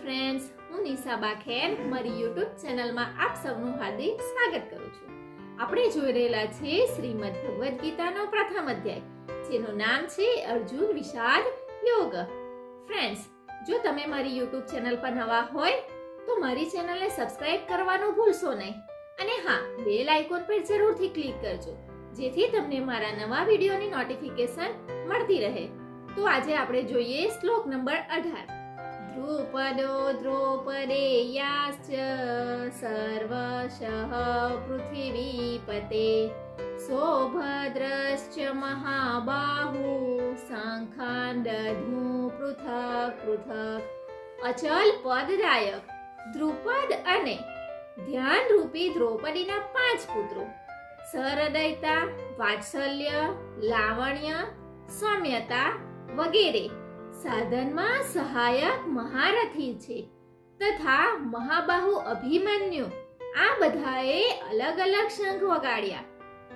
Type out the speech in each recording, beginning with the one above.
Friends, હું નિશાબા ખેર મારી YouTube ચેનલમાં આપ સૌનું હાર્દિક સ્વાગત કરું છું. આપણે જોઈ રહેલા છે શ્રીમદ ભગવદ્ ગીતાનો પ્રથમ અધ્યાય, જેનું નામ છે અર્જુન વિષાદ યોગ. ફ્રેન્ડ્સ, જો તમે મારી યુટ્યુબ ચેનલ પર નવા હોય તો મારી ચેનલને સબસ્ક્રાઇબ કરવાનું ભૂલશો નહીં, અને હા, બેલ આઇકોન પર જરૂરથી ક્લિક કરજો, જેથી તમને મારા નવા વિડીયોની નોટિફિકેશન મળતી રહે. તો આજે આપણે જોઈએ શ્લોક નંબર 18. દ્રુપદો દ્રૌપદેયાશ્ચ સર્વશઃ પૃથિવીપતે સૌભદ્રશ્ચ મહાબાહુ શંખાન દધુ પૃથક પૃથક. અચલ પદદાયક દ્રુપદ અને ધ્યાનરૂપી દ્રૌપદીના 5 પુત્રો સહૃદયતા, વાત્સલ્ય, લાવણ્ય, સૌમ્યતા વગેરે સાધનમાં સહાયક મહારથી છે, તથા મહાબાહુ અભિમન્યુ આ બધાએ અલગ અલગ શંખ વગાડ્યા.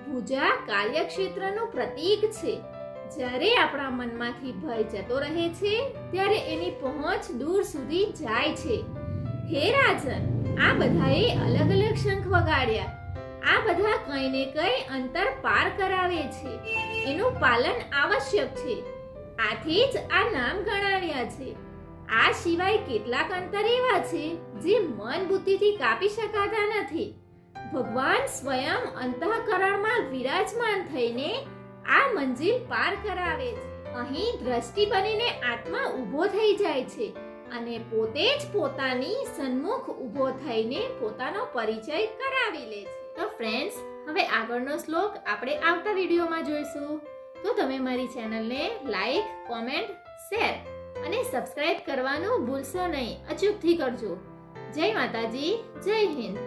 ભુજા કાર્યક્ષેત્રનું પ્રતીક છે. જ્યારે આપણા મનમાંથી ભય જતો રહે છે ત્યારે એની પહોંચ દૂર સુધી જાય છે. હે રાજન, આ બધાએ અલગ અલગ શંખ વગાડ્યા. આ બધા કંઈ ને કંઈ અંતર પાર કરાવે છે. એનું પાલન આવશ્યક છે. આથી જ આ નામ ગણાવ્યા છે. આ સિવાય કેટલાક અંતર એવા છે જે મન બુદ્ધિથી કાપી શકાતા નથી. ભગવાન સ્વયં અંતઃકરણમાં વિરાજમાન થઈને આ મંજિલ પાર કરાવે છે. અહીં દ્રષ્ટિ બનીને આત્મા ઊભો થઈ જાય છે અને પોતે જ પોતાની સન્મુખ ઊભો થઈને પોતાનો પરિચય કરાવી લે છે. તો ફ્રેન્ડ્સ, હવે આગળનો શ્લોક આપણે આવતા વિડીયોમાં જોઈશું. તો તમે મારી ચેનલને લાઈક, કોમેન્ટ, શેર અને સબસ્ક્રાઇબ કરવાનું ભૂલશો નહીં. અચૂકથી કરજો. જય માતાજી, જય હિન્દ.